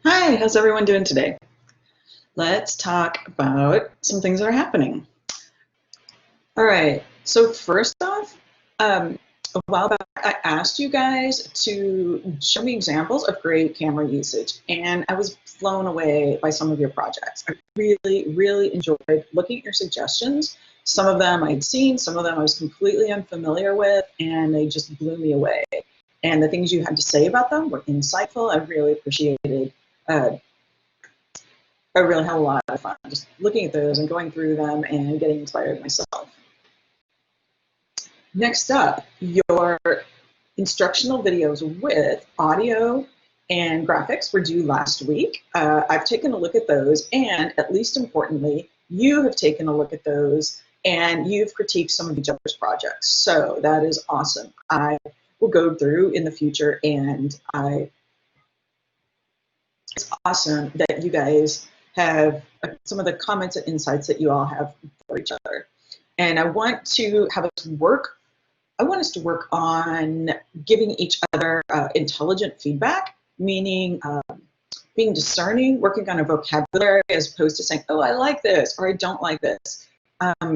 Hi, how's everyone doing today? Let's talk about some things that are happening. All right, so first off, a while back I asked you guys to show me examples of great camera usage, and I was blown away by some of your projects. I really enjoyed looking at your suggestions. Some of them I'd seen, some of them I was completely unfamiliar with, and they just blew me away. And the things you had to say about them were insightful. I really appreciated uh, I really had a lot of fun just looking at those and going through them and getting inspired myself. Next up, your instructional videos with audio and graphics were due last week. I've taken a look at those, and at least importantly, you have taken a look at those and you've critiqued some of each other's projects. So that is awesome. I will go through in the future, and it's awesome that you guys have some of the comments and insights that you all have for each other. And I want to have us work. I want us to work on giving each other intelligent feedback, meaning being discerning, working on a vocabulary as opposed to saying, oh, I like this or I don't like this.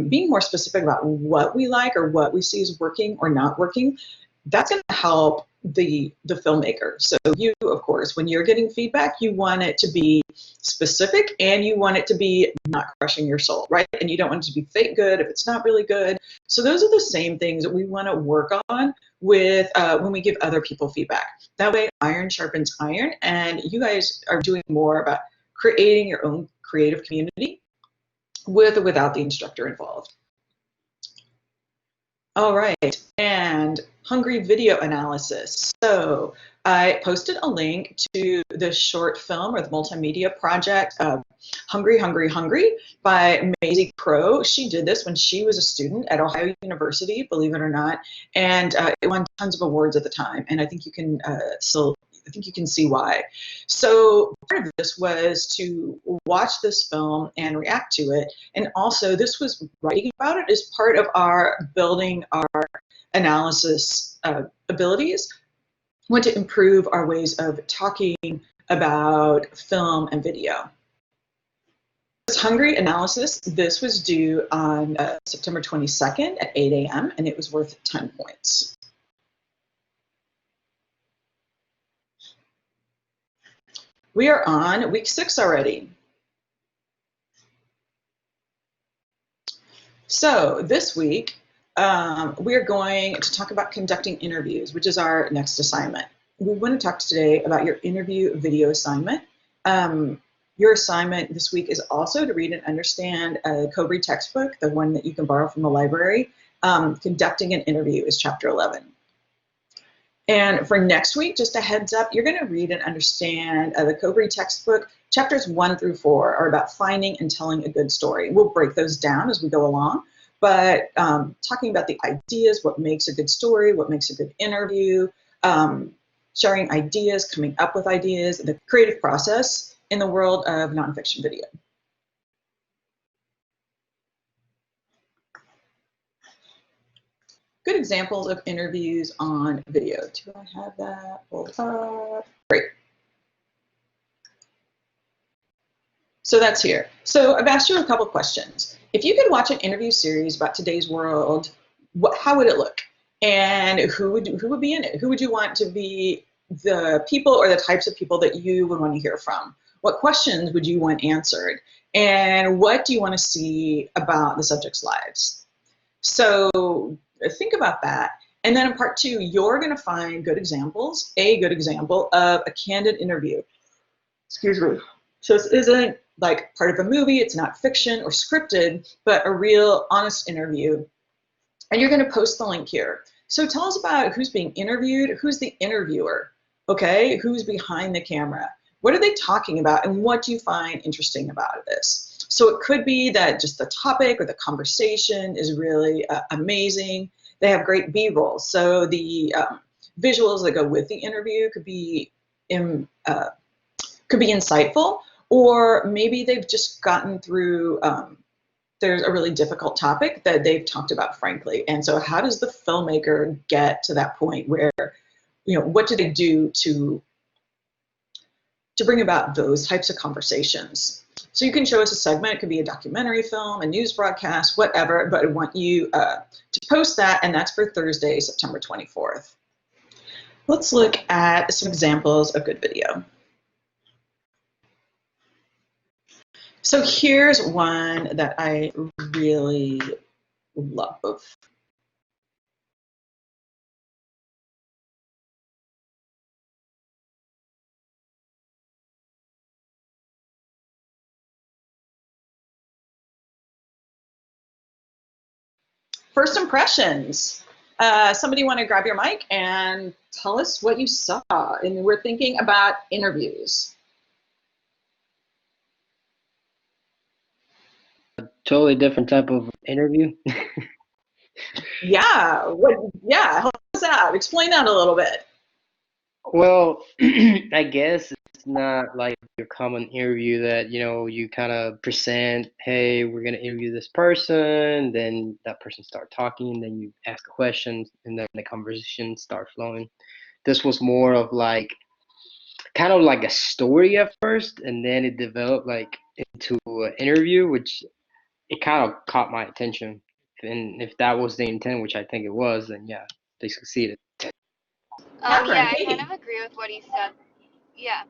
Being more specific about what we like or what we see is working or not working, that's going to help the filmmaker. So you, of course, when you're getting feedback, you want it to be specific and you want it to be not crushing your soul, right? And you don't want it to be fake good if it's not really good. So those are the same things that we want to work on with when we give other people feedback. That way, iron sharpens iron, and you guys are doing more about creating your own creative community with or without the instructor involved. All right, and hungry video analysis. So I posted a link to the short film or the multimedia project, Hungry, Hungry, Hungry by Maisie Crow. She did this when she was a student at Ohio University, believe it or not, and it won tons of awards at the time. And I think you can I think you can see why. So part of this was to watch this film and react to it. And also this was writing about it as part of our building our analysis abilities. We want to improve our ways of talking about film and video. This hungry analysis, this was due on September 22nd at 8 a.m. and it was worth 10 points. We are on week 6 already. So this week, we are going to talk about conducting interviews, which is our next assignment. We want to talk today about your interview video assignment. Your assignment this week is also to read and understand a Cobry textbook, the one that you can borrow from the library. Conducting an interview is chapter 11. And for next week, just a heads up, you're going to read and understand the Cobry textbook. Chapters 1 through 4 are about finding and telling a good story. We'll break those down as we go along, but talking about the ideas, what makes a good story, what makes a good interview, sharing ideas, coming up with ideas, the creative process in the world of nonfiction video. Good examples of interviews on video. Do I have that pulled up? Great. So that's here. So I've asked you a couple questions. If you could watch an interview series about today's world, how would it look? And who would be in it? Who would you want to be the people or the types of people that you would want to hear from? What questions would you want answered? And what do you want to see about the subjects' lives? So think about that. And then in part 2, you're going to find good examples, a good example of a candid interview. Excuse me. So this isn't like part of a movie, it's not fiction or scripted, but a real honest interview. And you're going to post the link here. So tell us about who's being interviewed, who's the interviewer, okay? Who's behind the camera? What are they talking about, and what do you find interesting about this? So it could be that just the topic or the conversation is really amazing. They have great B-roll, so the visuals that go with the interview could be insightful, or maybe they've just gotten through. There's a really difficult topic that they've talked about frankly, and so how does the filmmaker get to that point where, what do they do to to bring about those types of conversations. So you can show us a segment. It could be a documentary film, a news broadcast, whatever, but I want you to post that, and that's for Thursday, September 24th. Let's look at some examples of good video. So here's one that I really love. First impressions. Somebody want to grab your mic and tell us what you saw? And we're thinking about interviews. Totally different type of interview. Yeah. Yeah. Help us out. Explain that a little bit. Well, I guess it's not like your common interview that, you kind of present, hey, we're gonna interview this person, then that person start talking, then you ask questions, and then the conversation start flowing. This was more of like kind of like a story at first, and then it developed like into an interview, which it kind of caught my attention. And if that was the intent, which I think it was, then yeah, they succeeded. Catherine, Yeah, I kind Katie. of agree with what he said. Yeah.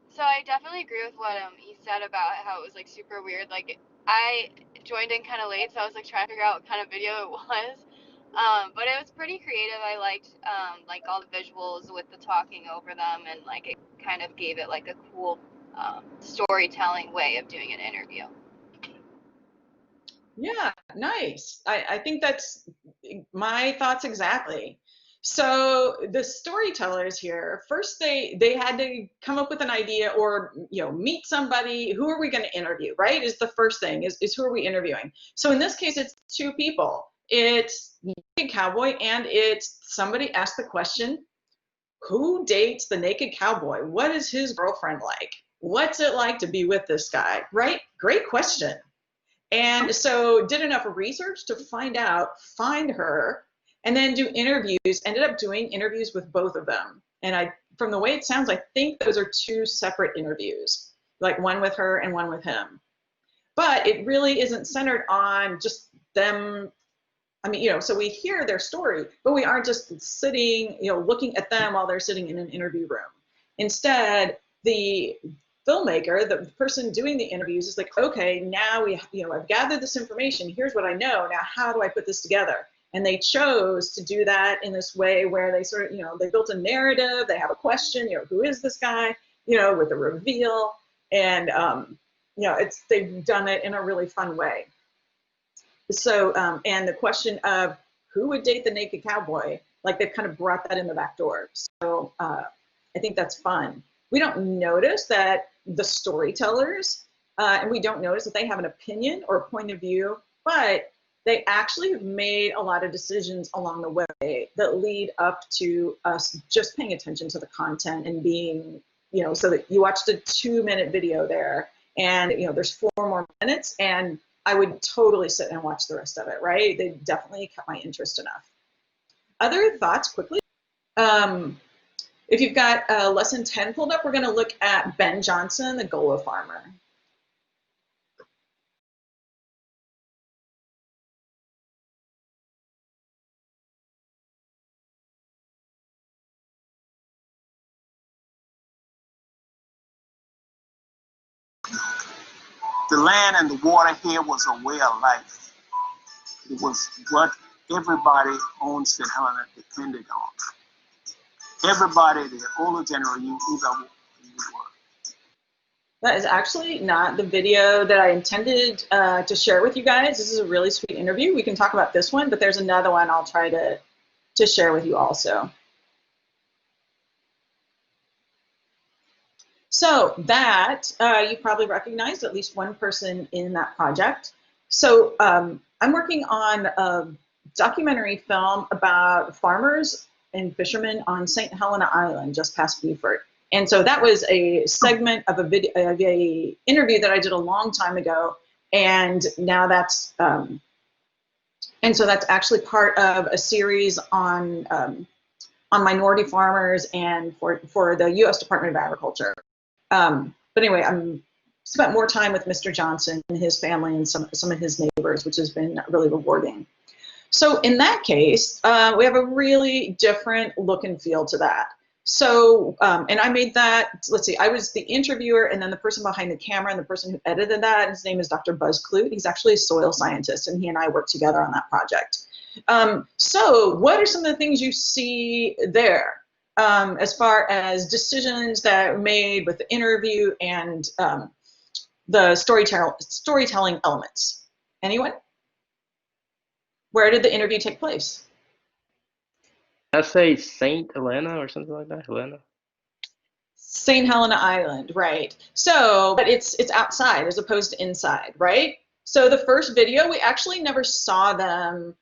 So I definitely agree with what he said about how it was like super weird. Like I joined in kind of late, so I was like trying to figure out what kind of video it was. But it was pretty creative. I liked like all the visuals with the talking over them, and like it kind of gave it like a cool storytelling way of doing an interview. Yeah, nice. I think that's my thoughts exactly. So the storytellers here, first they had to come up with an idea or meet somebody. Who are we going to interview, right? Is the first thing is who are we interviewing? So in this case, it's two people. It's Naked Cowboy and it's somebody asked the question, who dates the Naked Cowboy? What is his girlfriend like? What's it like to be with this guy, right? Great question. And so did enough research to find her, and then do interviews. Ended up doing interviews with both of them. And from the way it sounds, I think those are two separate interviews, like one with her and one with him. But it really isn't centered on just them. I mean, so we hear their story, but we aren't just sitting, looking at them while they're sitting in an interview room. Instead, the filmmaker, the person doing the interviews, is like, okay, now I've gathered this information. Here's what I know. Now, how do I put this together? And they chose to do that in this way where they sort of, they built a narrative. They have a question, who is this guy? With a reveal, and they've done it in a really fun way. So, and the question of who would date the Naked Cowboy, like they've kind of brought that in the back door. So I think that's fun. We don't notice that the storytellers, and we don't notice that they have an opinion or a point of view, but they actually have made a lot of decisions along the way that lead up to us just paying attention to the content and being, so that you watched a 2-minute video there and, there's 4 more minutes, and I would totally sit and watch the rest of it, right? They definitely kept my interest enough. Other thoughts quickly? If you've got lesson 10 pulled up, we're going to look at Ben Johnson, the Golo farmer. The land and the water here was a way of life. It was what everybody on St. Helena depended on. Everybody, the older generation, you were. That is actually not the video that I intended to share with you guys. This is a really sweet interview. We can talk about this one, but there's another one I'll try to share with you also. So that, you probably recognized at least one person in that project. So I'm working on a documentary film about farmers and fishermen on St. Helena Island, just past Beaufort. And so that was a segment of a interview that I did a long time ago, and now that's and so that's actually part of a series on minority farmers and for the U.S. Department of Agriculture. But anyway, I'm spent more time with Mr. Johnson and his family and some of his neighbors, which has been really rewarding. So in that case, we have a really different look and feel to that. So, and I made that, let's see, I was the interviewer and then the person behind the camera and the person who edited that, his name is Dr. Buzz Clute. He's actually a soil scientist and he and I worked together on that project. So what are some of the things you see there as far as decisions that are made with the interview and the storytelling elements? Anyone? Where did the interview take place? I say Saint Helena or something like that. Helena. St. Helena Island, right. So, but it's outside as opposed to inside, right? So the first video, we actually never saw them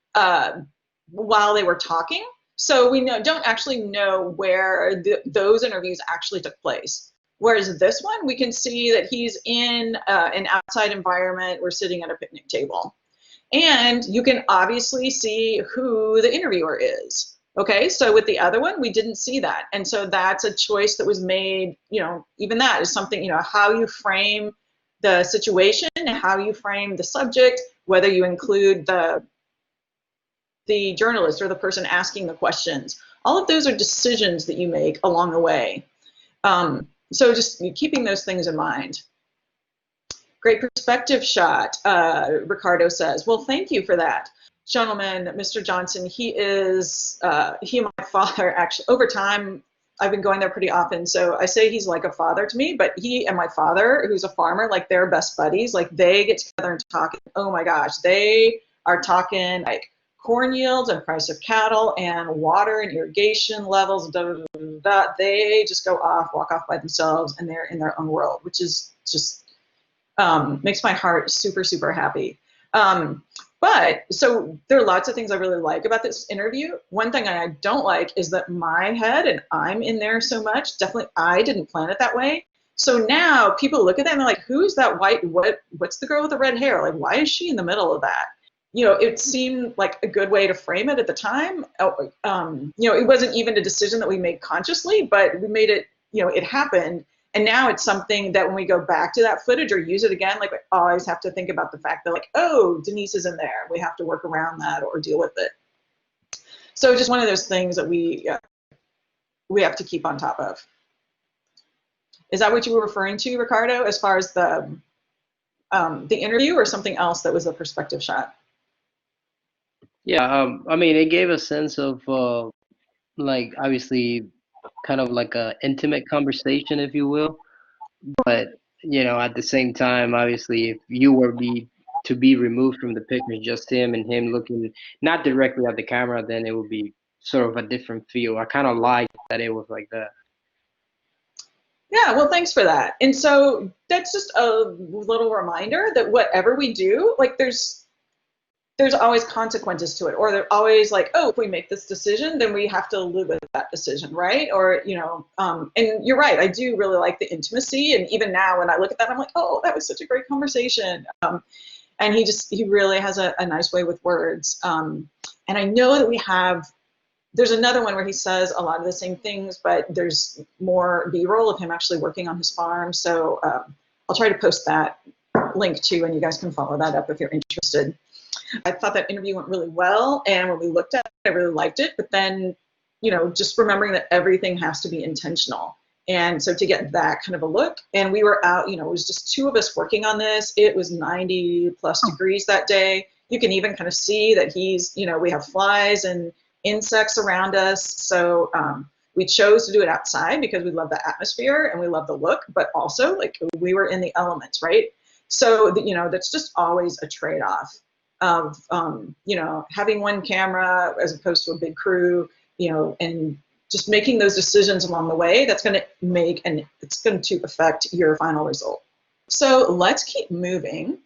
while they were talking. So we don't actually know where those interviews actually took place. Whereas this one, we can see that he's in an outside environment. We're sitting at a picnic table. And you can obviously see who the interviewer is. Okay, so with the other one, we didn't see that. And so that's a choice that was made, even that is something, how you frame the situation, how you frame the subject, whether you include the journalist or the person asking the questions. All of those are decisions that you make along the way. So just keeping those things in mind. Great perspective shot, Ricardo says. Well, thank you for that. Gentleman, Mr. Johnson, he and my father, actually, over time, I've been going there pretty often, so I say he's like a father to me, but he and my father, who's a farmer, like they're best buddies, like they get together and talk, oh my gosh, they are talking like corn yields and price of cattle and water and irrigation levels, they just go off, walk off by themselves, and they're in their own world, which is just makes my heart super, super happy. But so there are lots of things I really like about this interview. One thing I don't like is that my head, and I'm in there so much, definitely I didn't plan it that way. So now people look at that and they're like, who's that white, what's the girl with the red hair? Like, why is she in the middle of that? It seemed like a good way to frame it at the time. It wasn't even a decision that we made consciously, but we made it, it happened. And now it's something that when we go back to that footage or use it again, like we always have to think about the fact that like, oh, Denise is in there. We have to work around that or deal with it. So just one of those things that we have to keep on top of. Is that what you were referring to, Ricardo, as far as the interview or something else that was a perspective shot? Yeah, I mean, it gave a sense of like obviously kind of like a intimate conversation, if you will. But at the same time, obviously, if you were to be removed from the picture, just him and him looking not directly at the camera, then it would be sort of a different feel. I kind of like that it was like that. Yeah, well, thanks for that. And so that's just a little reminder that whatever we do, like there's always consequences to it, or they're always like, oh, if we make this decision, then we have to live with that decision, right? Or, and you're right, I do really like the intimacy. And even now when I look at that, I'm like, oh, that was such a great conversation. And he really has a nice way with words. And I know that there's another one where he says a lot of the same things, but there's more B-roll of him actually working on his farm. So I'll try to post that link too, and you guys can follow that up if you're interested. I thought that interview went really well, and when we looked at it, I really liked it. But then, just remembering that everything has to be intentional. And so to get that kind of a look, and we were out, it was just two of us working on this. It was 90 plus degrees that day. You can even kind of see that we have flies and insects around us. So we chose to do it outside because we love the atmosphere and we love the look, but also like we were in the elements, right? So, that's just always a trade-off of, having one camera as opposed to a big crew, and just making those decisions along the way, that's going to it's going to affect your final result. So let's keep moving.